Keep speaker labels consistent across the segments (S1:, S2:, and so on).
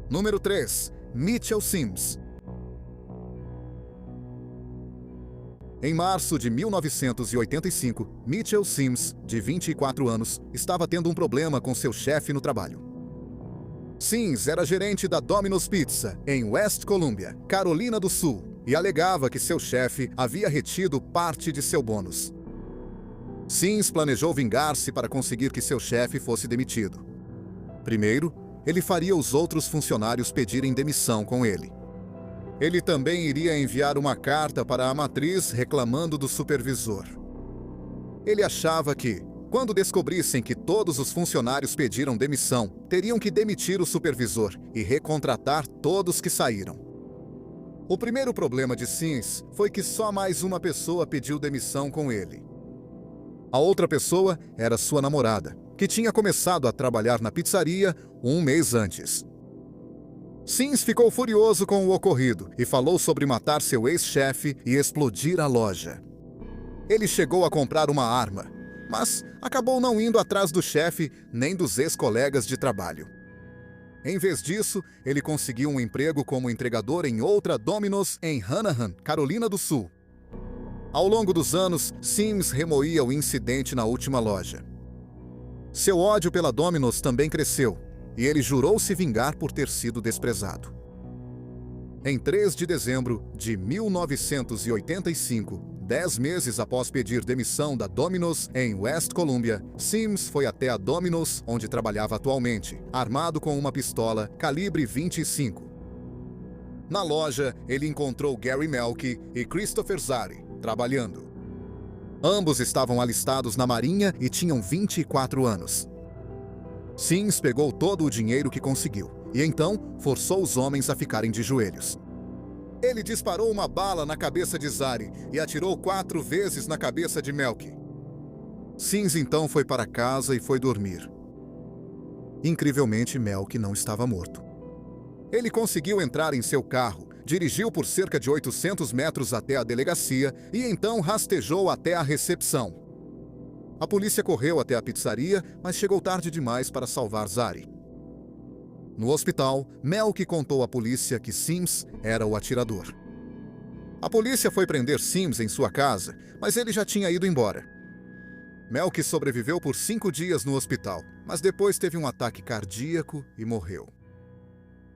S1: Número 3. Mitchell Sims. Em março de 1985, Mitchell Sims, de 24 anos, estava tendo um problema com seu chefe no trabalho. Sims era gerente da Domino's Pizza, em West Columbia, Carolina do Sul, e alegava que seu chefe havia retido parte de seu bônus. Sims planejou vingar-se para conseguir que seu chefe fosse demitido. Primeiro, ele faria os outros funcionários pedirem demissão com ele. Ele também iria enviar uma carta para a matriz reclamando do supervisor. Ele achava que, quando descobrissem que todos os funcionários pediram demissão, teriam que demitir o supervisor e recontratar todos que saíram. O primeiro problema de Sims foi que só mais uma pessoa pediu demissão com ele. A outra pessoa era sua namorada, que tinha começado a trabalhar na pizzaria um mês antes. Sims ficou furioso com o ocorrido e falou sobre matar seu ex-chefe e explodir a loja. Ele chegou a comprar uma arma, mas acabou não indo atrás do chefe nem dos ex-colegas de trabalho. Em vez disso, ele conseguiu um emprego como entregador em outra Domino's em Hanahan, Carolina do Sul. Ao longo dos anos, Sims remoía o incidente na última loja. Seu ódio pela Domino's também cresceu, e ele jurou se vingar por ter sido desprezado. Em 3 de dezembro de 1985, 10 meses após pedir demissão da Domino's em West Columbia, Sims foi até a Domino's, onde trabalhava atualmente, armado com uma pistola calibre 25. Na loja, ele encontrou Gary Melky e Christopher Zari, trabalhando. Ambos estavam alistados na Marinha e tinham 24 anos. Sims pegou todo o dinheiro que conseguiu e então forçou os homens a ficarem de joelhos. Ele disparou uma bala na cabeça de Zari e atirou 4 vezes na cabeça de Melky. Sims então foi para casa e foi dormir. Incrivelmente, Melky não estava morto. Ele conseguiu entrar em seu carro, dirigiu por cerca de 800 metros até a delegacia e então rastejou até a recepção. A polícia correu até a pizzaria, mas chegou tarde demais para salvar Zari. No hospital, Melky contou à polícia que Sims era o atirador. A polícia foi prender Sims em sua casa, mas ele já tinha ido embora. Melky sobreviveu por 5 dias no hospital, mas depois teve um ataque cardíaco e morreu.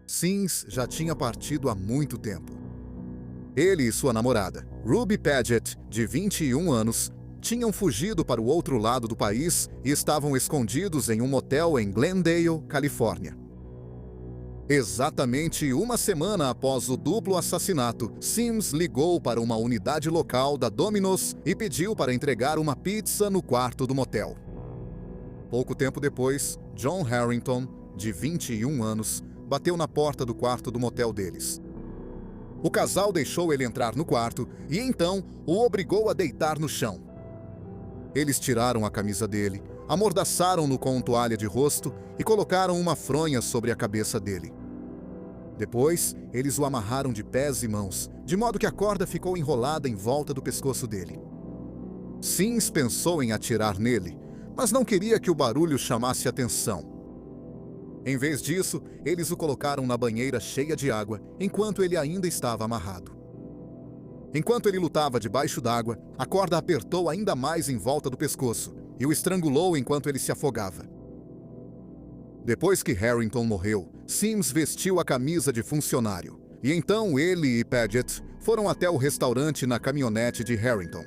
S1: Sims já tinha partido há muito tempo. Ele e sua namorada, Ruby Paget, de 21 anos, tinham fugido para o outro lado do país e estavam escondidos em um motel em Glendale, Califórnia. Exatamente uma semana após o duplo assassinato, Sims ligou para uma unidade local da Domino's e pediu para entregar uma pizza no quarto do motel. Pouco tempo depois, John Harrington, de 21 anos, bateu na porta do quarto do motel deles. O casal deixou ele entrar no quarto e então o obrigou a deitar no chão. Eles tiraram a camisa dele, amordaçaram-no com toalha de rosto e colocaram uma fronha sobre a cabeça dele. Depois, eles o amarraram de pés e mãos, de modo que a corda ficou enrolada em volta do pescoço dele. Sims pensou em atirar nele, mas não queria que o barulho chamasse atenção. Em vez disso, eles o colocaram na banheira cheia de água, enquanto ele ainda estava amarrado. Enquanto ele lutava debaixo d'água, a corda apertou ainda mais em volta do pescoço e o estrangulou enquanto ele se afogava. Depois que Harrington morreu, Sims vestiu a camisa de funcionário, e então ele e Paget foram até o restaurante na caminhonete de Harrington.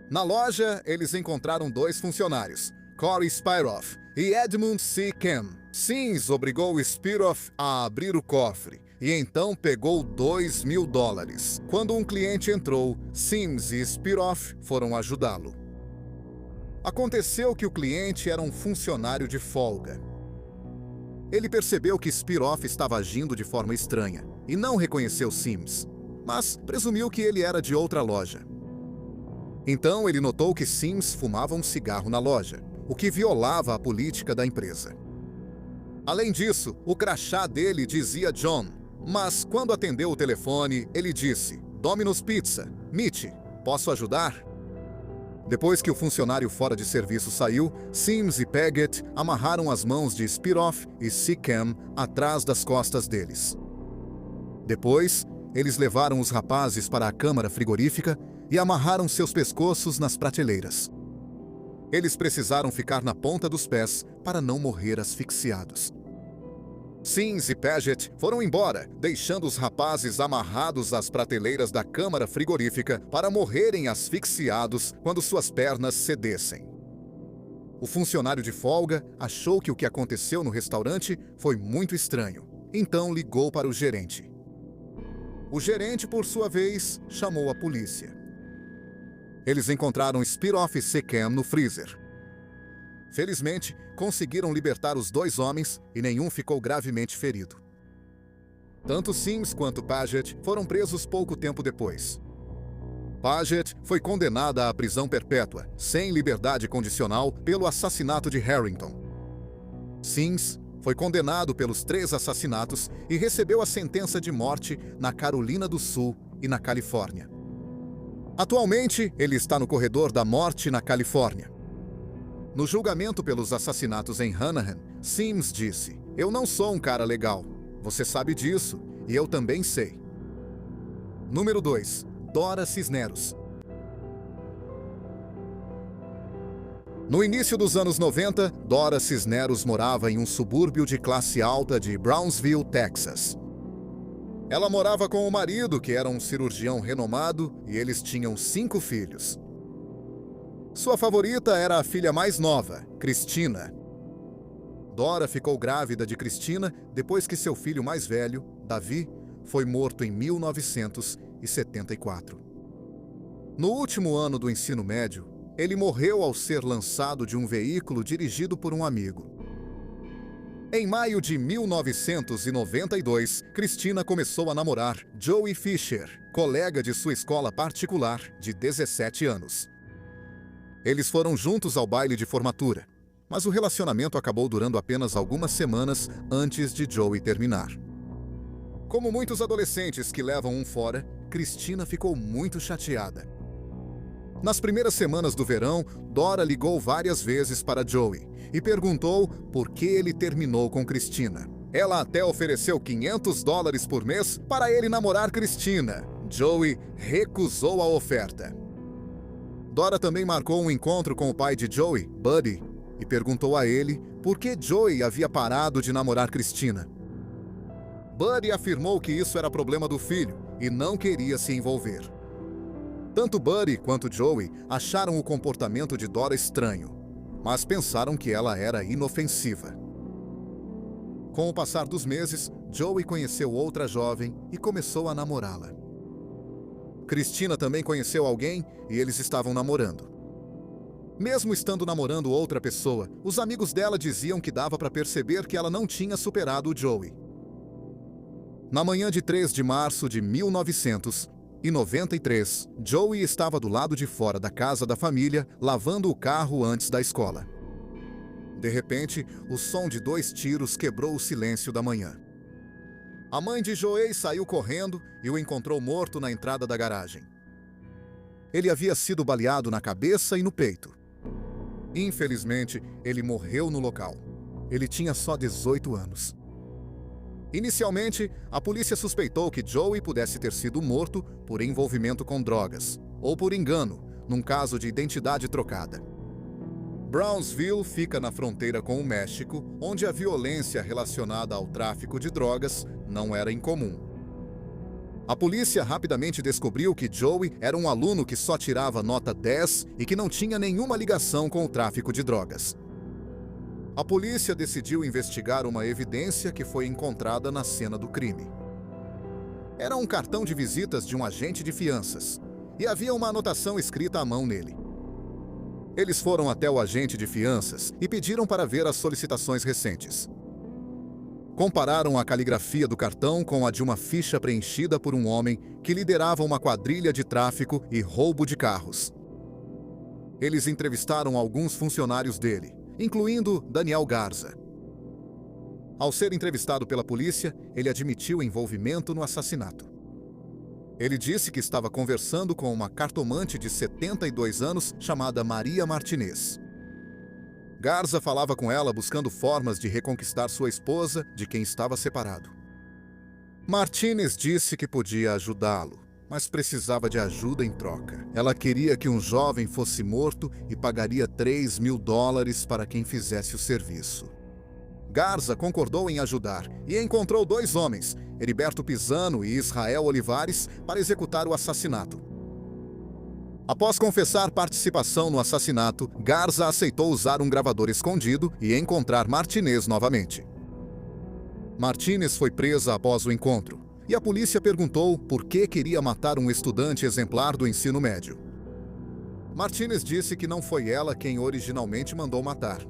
S1: Na loja, eles encontraram 2 funcionários, Corey Spiroff e Edmund C. Kem. Sims obrigou Spiroff a abrir o cofre e então pegou $2.000. Quando um cliente entrou, Sims e Spiroff foram ajudá-lo. Aconteceu que o cliente era um funcionário de folga. Ele percebeu que Spiroff estava agindo de forma estranha e não reconheceu Sims, mas presumiu que ele era de outra loja. Então ele notou que Sims fumava um cigarro na loja, o que violava a política da empresa. Além disso, o crachá dele dizia John, mas quando atendeu o telefone, ele disse: Domino's Pizza, Mitch, posso ajudar? Depois que o funcionário fora de serviço saiu, Sims e Paget amarraram as mãos de Spiroff e Seacam atrás das costas deles. Depois, eles levaram os rapazes para a câmara frigorífica e amarraram seus pescoços nas prateleiras. Eles precisaram ficar na ponta dos pés para não morrer asfixiados. Sims e Paget foram embora, deixando os rapazes amarrados às prateleiras da câmara frigorífica para morrerem asfixiados quando suas pernas cedessem. O funcionário de folga achou que o que aconteceu no restaurante foi muito estranho, então ligou para o gerente. O gerente, por sua vez, chamou a polícia. Eles encontraram Spiroff e Seacam no freezer. Felizmente, conseguiram libertar os dois homens e nenhum ficou gravemente ferido. Tanto Sims quanto Paget foram presos pouco tempo depois. Paget foi condenada à prisão perpétua, sem liberdade condicional, pelo assassinato de Harrington. Sims foi condenado pelos 3 assassinatos e recebeu a sentença de morte na Carolina do Sul e na Califórnia. Atualmente, ele está no corredor da morte na Califórnia. No julgamento pelos assassinatos em Hanahan, Sims disse: "Eu não sou um cara legal. Você sabe disso, e eu também sei." Número 2. Dora Cisneros. No início dos anos 90, Dora Cisneros morava em um subúrbio de classe alta de Brownsville, Texas. Ela morava com o marido, que era um cirurgião renomado, e eles tinham 5 filhos. Sua favorita era a filha mais nova, Cristina. Dora ficou grávida de Cristina depois que seu filho mais velho, Davi, foi morto em 1974. No último ano do ensino médio, ele morreu ao ser lançado de um veículo dirigido por um amigo. Em maio de 1992, Cristina começou a namorar Joey Fisher, colega de sua escola particular de 17 anos. Eles foram juntos ao baile de formatura, mas o relacionamento acabou durando apenas algumas semanas antes de Joey terminar. Como muitos adolescentes que levam um fora, Cristina ficou muito chateada. Nas primeiras semanas do verão, Dora ligou várias vezes para Joey e perguntou por que ele terminou com Cristina. Ela até ofereceu $500 por mês para ele namorar Cristina. Joey recusou a oferta. Dora também marcou um encontro com o pai de Joey, Buddy, e perguntou a ele por que Joey havia parado de namorar Cristina. Buddy afirmou que isso era problema do filho e não queria se envolver. Tanto Buddy quanto Joey acharam o comportamento de Dora estranho, mas pensaram que ela era inofensiva. Com o passar dos meses, Joey conheceu outra jovem e começou a namorá-la. Cristina também conheceu alguém e eles estavam namorando. Mesmo estando namorando outra pessoa, os amigos dela diziam que dava para perceber que ela não tinha superado o Joey. Na manhã de 3 de março de 1993, Joey estava do lado de fora da casa da família, lavando o carro antes da escola. De repente, o som de 2 tiros quebrou o silêncio da manhã. A mãe de Joey saiu correndo e o encontrou morto na entrada da garagem. Ele havia sido baleado na cabeça e no peito. Infelizmente, ele morreu no local. Ele tinha só 18 anos. Inicialmente, a polícia suspeitou que Joey pudesse ter sido morto por envolvimento com drogas, ou por engano, num caso de identidade trocada. Brownsville fica na fronteira com o México, onde a violência relacionada ao tráfico de drogas não era incomum. A polícia rapidamente descobriu que Joey era um aluno que só tirava nota 10 e que não tinha nenhuma ligação com o tráfico de drogas. A polícia decidiu investigar uma evidência que foi encontrada na cena do crime. Era um cartão de visitas de um agente de fianças, e havia uma anotação escrita à mão nele. Eles foram até o agente de fianças e pediram para ver as solicitações recentes. Compararam a caligrafia do cartão com a de uma ficha preenchida por um homem que liderava uma quadrilha de tráfico e roubo de carros. Eles entrevistaram alguns funcionários dele, incluindo Daniel Garza. Ao ser entrevistado pela polícia, ele admitiu envolvimento no assassinato. Ele disse que estava conversando com uma cartomante de 72 anos chamada Maria Martinez. Garza falava com ela buscando formas de reconquistar sua esposa, de quem estava separado. Martinez disse que podia ajudá-lo, mas precisava de ajuda em troca. Ela queria que um jovem fosse morto e pagaria $3.000 para quem fizesse o serviço. Garza concordou em ajudar e encontrou 2 homens, Heriberto Pisano e Israel Olivares, para executar o assassinato. Após confessar participação no assassinato, Garza aceitou usar um gravador escondido e encontrar Martinez novamente. Martinez foi presa após o encontro, e a polícia perguntou por que queria matar um estudante exemplar do ensino médio. Martinez disse que não foi ela quem originalmente mandou matar.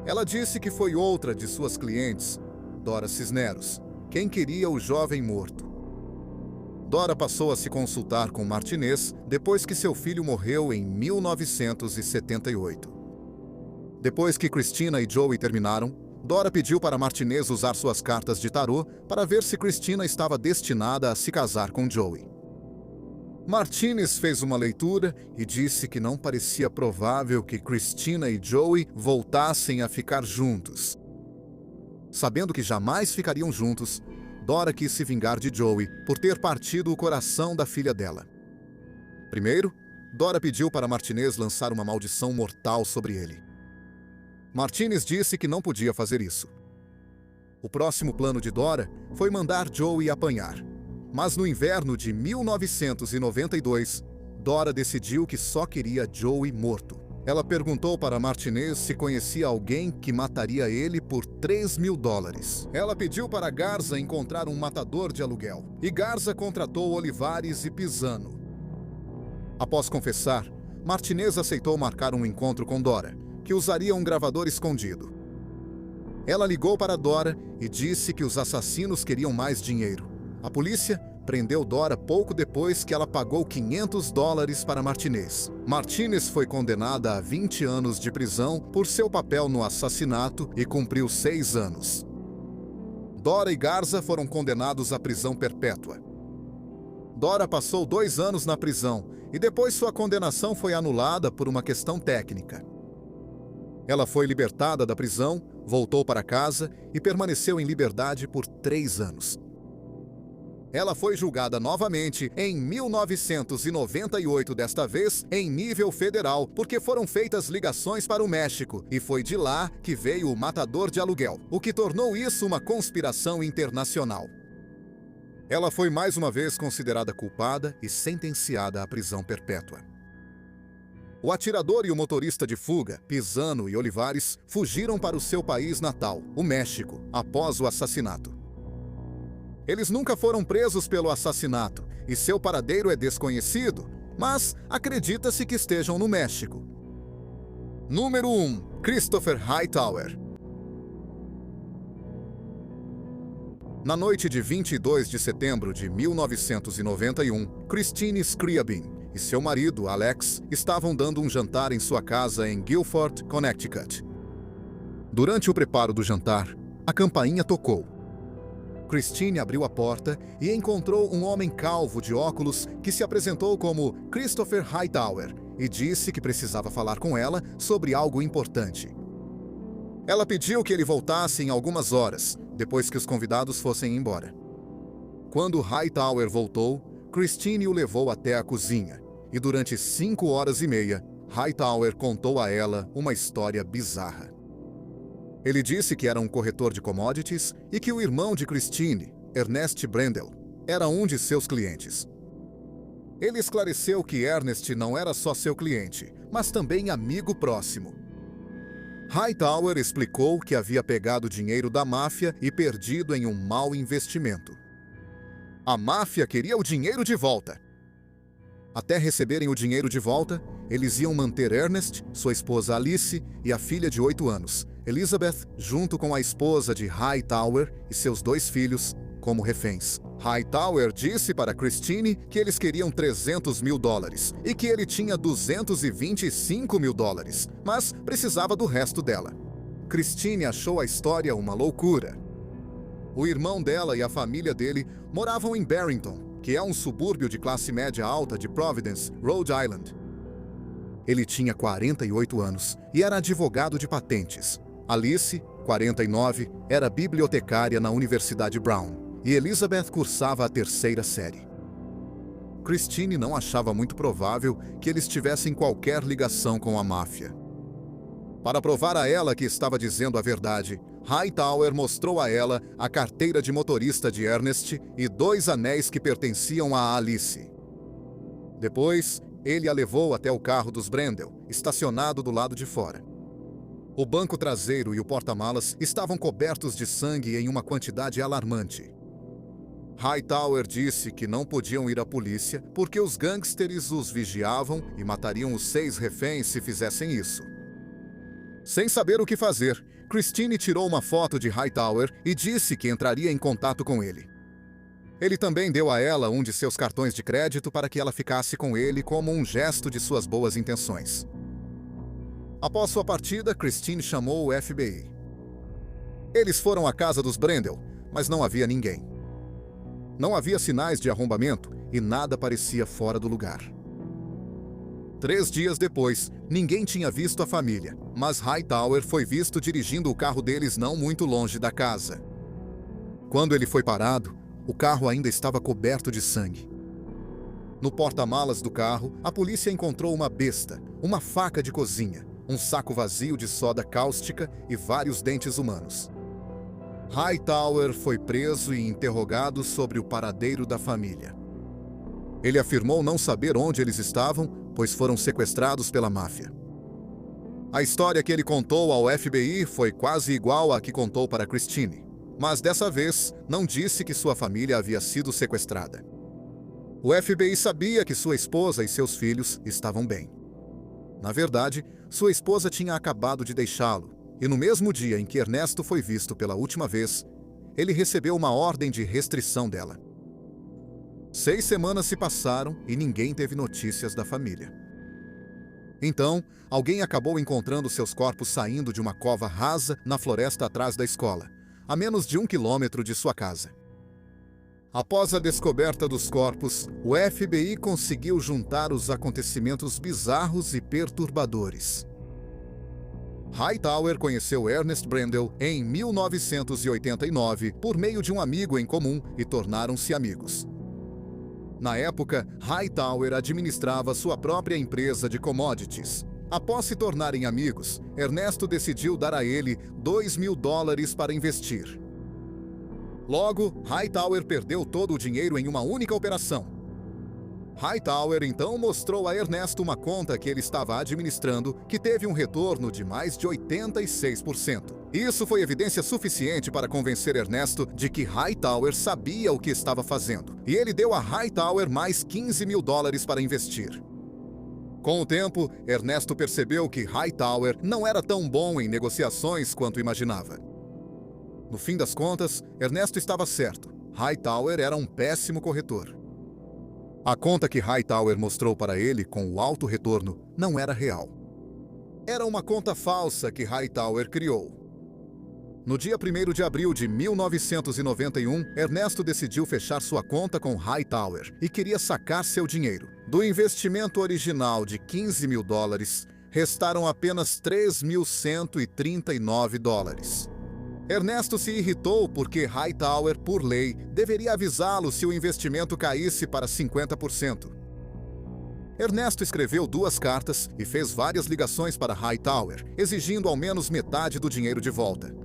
S1: Ela disse que foi outra de suas clientes, Dora Cisneros, quem queria o jovem morto. Dora passou a se consultar com Martinez depois que seu filho morreu em 1978. Depois que Christina e Joey terminaram, Dora pediu para Martinez usar suas cartas de tarô para ver se Christina estava destinada a se casar com Joey. Martinez fez uma leitura e disse que não parecia provável que Christina e Joey voltassem a ficar juntos. Sabendo que jamais ficariam juntos, Dora quis se vingar de Joey por ter partido o coração da filha dela. Primeiro, Dora pediu para Martinez lançar uma maldição mortal sobre ele. Martinez disse que não podia fazer isso. O próximo plano de Dora foi mandar Joey apanhar. Mas no inverno de 1992, Dora decidiu que só queria Joey morto. Ela perguntou para Martinez se conhecia alguém que mataria ele por $3.000. Ela pediu para Garza encontrar um matador de aluguel, e Garza contratou Olivares e Pisano. Após confessar, Martinez aceitou marcar um encontro com Dora, que usaria um gravador escondido. Ela ligou para Dora e disse que os assassinos queriam mais dinheiro. A polícia prendeu Dora pouco depois que ela pagou $500 para Martinez. Martinez foi condenada a 20 anos de prisão por seu papel no assassinato e cumpriu 6 anos. Dora e Garza foram condenados à prisão perpétua. Dora passou 2 anos na prisão e depois sua condenação foi anulada por uma questão técnica. Ela foi libertada da prisão, voltou para casa e permaneceu em liberdade por 3 anos. Ela foi julgada novamente em 1998, desta vez em nível federal, porque foram feitas ligações para o México, e foi de lá que veio o matador de aluguel, o que tornou isso uma conspiração internacional. Ela foi mais uma vez considerada culpada e sentenciada à prisão perpétua. O atirador e o motorista de fuga, Pisano e Olivares, fugiram para o seu país natal, o México, após o assassinato. Eles nunca foram presos pelo assassinato e seu paradeiro é desconhecido, mas acredita-se que estejam no México. Número 1. Christopher Hightower. Na noite de 22 de setembro de 1991, Christine Scriabin e seu marido, Alex, estavam dando um jantar em sua casa em Guilford, Connecticut. Durante o preparo do jantar, a campainha tocou. Christine abriu a porta e encontrou um homem calvo de óculos que se apresentou como Christopher Hightower e disse que precisava falar com ela sobre algo importante. Ela pediu que ele voltasse em algumas horas, depois que os convidados fossem embora. Quando Hightower voltou, Christine o levou até a cozinha, e durante 5 horas e meia, Hightower contou a ela uma história bizarra. Ele disse que era um corretor de commodities e que o irmão de Christine, Ernest Brendel, era um de seus clientes. Ele esclareceu que Ernest não era só seu cliente, mas também amigo próximo. Hightower explicou que havia pegado dinheiro da máfia e perdido em um mau investimento. A máfia queria o dinheiro de volta. Até receberem o dinheiro de volta, eles iam manter Ernest, sua esposa Alice e a filha de 8 anos, Elizabeth, junto com a esposa de Hightower e seus 2 filhos, como reféns. Hightower disse para Christine que eles queriam $300.000 e que ele tinha $225.000, mas precisava do resto dela. Christine achou a história uma loucura. O irmão dela e a família dele moravam em Barrington, que é um subúrbio de classe média alta de Providence, Rhode Island. Ele tinha 48 anos e era advogado de patentes. Alice, 49, era bibliotecária na Universidade Brown, e Elizabeth cursava a 3ª série. Christine não achava muito provável que eles tivessem qualquer ligação com a máfia. Para provar a ela que estava dizendo a verdade, Hightower mostrou a ela a carteira de motorista de Ernest e 2 anéis que pertenciam a Alice. Depois, ele a levou até o carro dos Brendel, estacionado do lado de fora. O banco traseiro e o porta-malas estavam cobertos de sangue em uma quantidade alarmante. Hightower disse que não podiam ir à polícia porque os gangsters os vigiavam e matariam os 6 reféns se fizessem isso. Sem saber o que fazer, Christine tirou uma foto de Hightower e disse que entraria em contato com ele. Ele também deu a ela um de seus cartões de crédito para que ela ficasse com ele como um gesto de suas boas intenções. Após sua partida, Christine chamou o FBI. Eles foram à casa dos Brendel, mas não havia ninguém. Não havia sinais de arrombamento e nada parecia fora do lugar. 3 dias depois, ninguém tinha visto a família, mas Hightower foi visto dirigindo o carro deles não muito longe da casa. Quando ele foi parado, o carro ainda estava coberto de sangue. No porta-malas do carro, a polícia encontrou uma besta, uma faca de cozinha, um saco vazio de soda cáustica e vários dentes humanos. Hightower foi preso e interrogado sobre o paradeiro da família. Ele afirmou não saber onde eles estavam, pois foram sequestrados pela máfia. A história que ele contou ao FBI foi quase igual à que contou para Christine, mas dessa vez não disse que sua família havia sido sequestrada. O FBI sabia que sua esposa e seus filhos estavam bem. Na verdade, sua esposa tinha acabado de deixá-lo, e no mesmo dia em que Ernesto foi visto pela última vez, ele recebeu uma ordem de restrição dela. 6 semanas se passaram e ninguém teve notícias da família. Então, alguém acabou encontrando seus corpos saindo de uma cova rasa na floresta atrás da escola, a menos de 1 quilômetro de sua casa. Após a descoberta dos corpos, o FBI conseguiu juntar os acontecimentos bizarros e perturbadores. Hightower conheceu Ernest Brendel em 1989 por meio de um amigo em comum e tornaram-se amigos. Na época, Hightower administrava sua própria empresa de commodities. Após se tornarem amigos, Ernesto decidiu dar a ele $2.000 para investir. Logo, Hightower perdeu todo o dinheiro em uma única operação. Hightower então mostrou a Ernesto uma conta que ele estava administrando que teve um retorno de mais de 86%. Isso foi evidência suficiente para convencer Ernesto de que Hightower sabia o que estava fazendo, e ele deu a Hightower mais $15.000 para investir. Com o tempo, Ernesto percebeu que Hightower não era tão bom em negociações quanto imaginava. No fim das contas, Ernesto estava certo. Hightower era um péssimo corretor. A conta que Hightower mostrou para ele com o alto retorno não era real. Era uma conta falsa que Hightower criou. No dia 1º de abril de 1991, Ernesto decidiu fechar sua conta com Hightower e queria sacar seu dinheiro. Do investimento original de $15.000, restaram apenas $3.139. Ernesto se irritou porque Hightower, por lei, deveria avisá-lo se o investimento caísse para 50%. Ernesto escreveu 2 cartas e fez várias ligações para Hightower, exigindo ao menos metade do dinheiro de volta.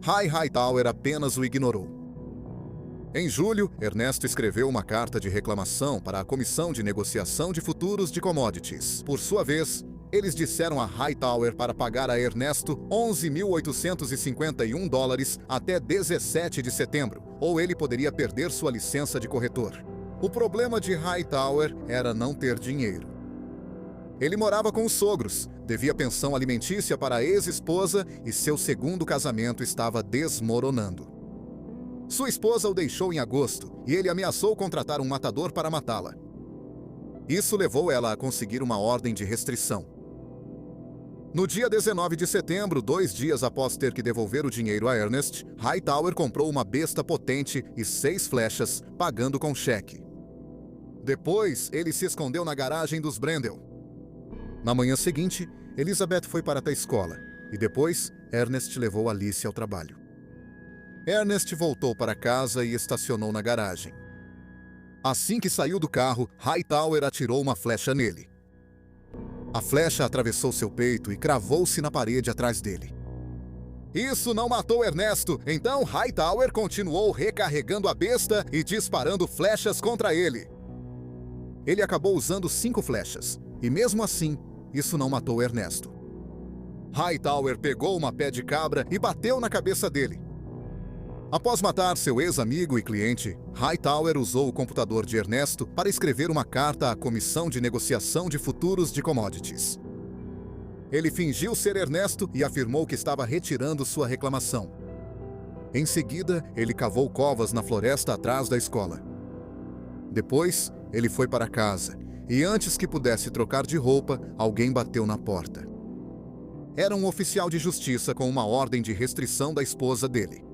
S1: Hightower apenas o ignorou. Em julho, Ernesto escreveu uma carta de reclamação para a Comissão de Negociação de Futuros de Commodities. Por sua vez, eles disseram a Hightower para pagar a Ernesto $11.851 até 17 de setembro, ou ele poderia perder sua licença de corretor. O problema de Hightower era não ter dinheiro. Ele morava com os sogros, devia pensão alimentícia para a ex-esposa e seu segundo casamento estava desmoronando. Sua esposa o deixou em agosto e ele ameaçou contratar um matador para matá-la. Isso levou ela a conseguir uma ordem de restrição. No dia 19 de setembro, 2 dias após ter que devolver o dinheiro a Ernest, Hightower comprou uma besta potente e 6 flechas, pagando com cheque. Depois, ele se escondeu na garagem dos Brendel. Na manhã seguinte, Elizabeth foi para a escola e depois Ernest levou Alice ao trabalho. Ernest voltou para casa e estacionou na garagem. Assim que saiu do carro, Hightower atirou uma flecha nele. A flecha atravessou seu peito e cravou-se na parede atrás dele. Isso não matou Ernesto, então Hightower continuou recarregando a besta e disparando flechas contra ele. Ele acabou usando 5 flechas, e mesmo assim, isso não matou Ernesto. Hightower pegou uma pé de cabra e bateu na cabeça dele. Após matar seu ex-amigo e cliente, Hightower usou o computador de Ernesto para escrever uma carta à Comissão de Negociação de Futuros de Commodities. Ele fingiu ser Ernesto e afirmou que estava retirando sua reclamação. Em seguida, ele cavou covas na floresta atrás da escola. Depois, ele foi para casa, e antes que pudesse trocar de roupa, alguém bateu na porta. Era um oficial de justiça com uma ordem de restrição da esposa dele.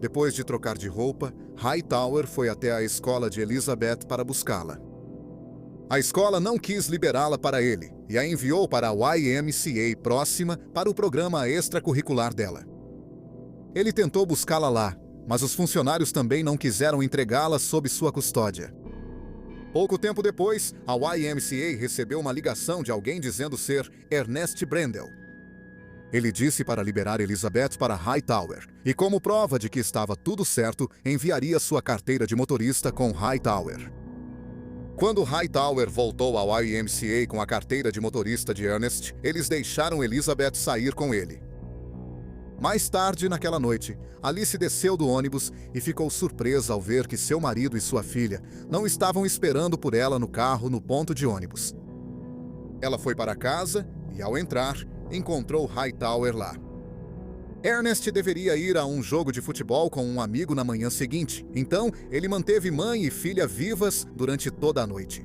S1: Depois de trocar de roupa, Hightower foi até a escola de Elizabeth para buscá-la. A escola não quis liberá-la para ele e a enviou para a YMCA próxima para o programa extracurricular dela. Ele tentou buscá-la lá, mas os funcionários também não quiseram entregá-la sob sua custódia. Pouco tempo depois, a YMCA recebeu uma ligação de alguém dizendo ser Ernest Brendel. Ele disse para liberar Elizabeth para Hightower, e como prova de que estava tudo certo, enviaria sua carteira de motorista com Hightower. Quando Hightower voltou ao YMCA com a carteira de motorista de Ernest, eles deixaram Elizabeth sair com ele. Mais tarde naquela noite, Alice desceu do ônibus e ficou surpresa ao ver que seu marido e sua filha não estavam esperando por ela no carro no ponto de ônibus. Ela foi para casa e, ao entrar, encontrou Hightower lá. Ernest deveria ir a um jogo de futebol com um amigo na manhã seguinte, então ele manteve mãe e filha vivas durante toda a noite.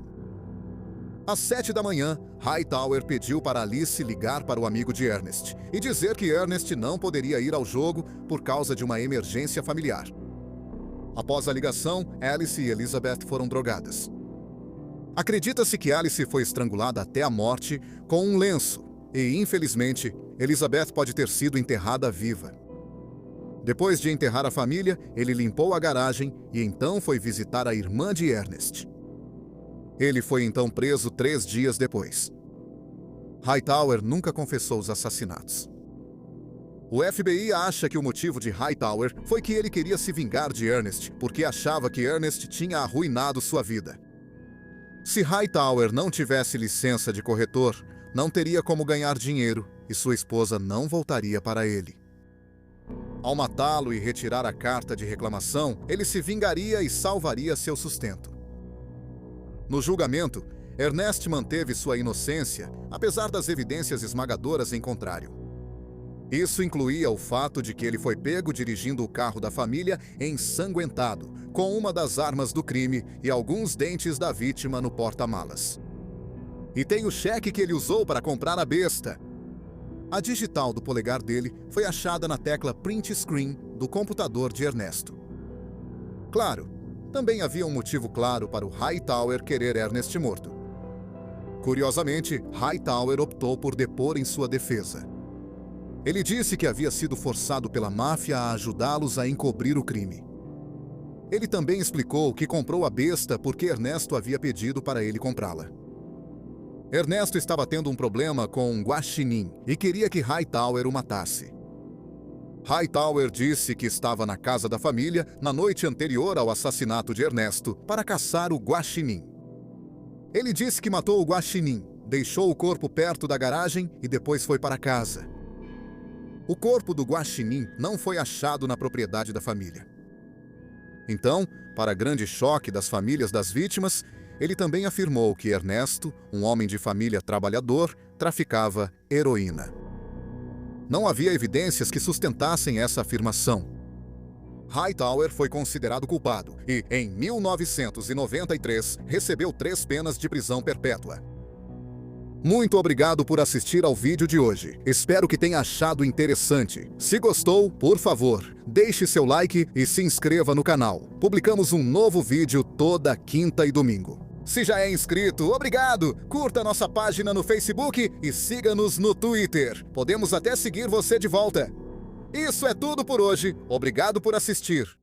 S1: Às 7 da manhã, Hightower pediu para Alice ligar para o amigo de Ernest e dizer que Ernest não poderia ir ao jogo por causa de uma emergência familiar. Após a ligação, Alice e Elizabeth foram drogadas. Acredita-se que Alice foi estrangulada até a morte com um lenço e, infelizmente, Elizabeth pode ter sido enterrada viva. Depois de enterrar a família, ele limpou a garagem e então foi visitar a irmã de Ernest. Ele foi então preso 3 dias depois. Hightower nunca confessou os assassinatos. O FBI acha que o motivo de Hightower foi que ele queria se vingar de Ernest, porque achava que Ernest tinha arruinado sua vida. Se Hightower não tivesse licença de corretor, não teria como ganhar dinheiro e sua esposa não voltaria para ele. Ao matá-lo e retirar a carta de reclamação, ele se vingaria e salvaria seu sustento. No julgamento, Ernest manteve sua inocência, apesar das evidências esmagadoras em contrário. Isso incluía o fato de que ele foi pego dirigindo o carro da família ensanguentado, com uma das armas do crime e alguns dentes da vítima no porta-malas. E tem o cheque que ele usou para comprar a besta. A digital do polegar dele foi achada na tecla print screen do computador de Ernesto. Claro, também havia um motivo claro para o Hightower querer Ernest morto. Curiosamente, Hightower optou por depor em sua defesa. Ele disse que havia sido forçado pela máfia a ajudá-los a encobrir o crime. Ele também explicou que comprou a besta porque Ernesto havia pedido para ele comprá-la. Ernesto estava tendo um problema com um guaxinim e queria que Hightower o matasse. Hightower disse que estava na casa da família na noite anterior ao assassinato de Ernesto para caçar o guaxinim. Ele disse que matou o guaxinim, deixou o corpo perto da garagem e depois foi para casa. O corpo do guaxinim não foi achado na propriedade da família. Então, para grande choque das famílias das vítimas, ele também afirmou que Ernesto, um homem de família trabalhador, traficava heroína. Não havia evidências que sustentassem essa afirmação. Hightower foi considerado culpado e, em 1993, recebeu 3 penas de prisão perpétua. Muito obrigado por assistir ao vídeo de hoje. Espero que tenha achado interessante. Se gostou, por favor, deixe seu like e se inscreva no canal. Publicamos um novo vídeo toda quinta e domingo. Se já é inscrito, obrigado! Curta nossa página no Facebook e siga-nos no Twitter. Podemos até seguir você de volta. Isso é tudo por hoje. Obrigado por assistir.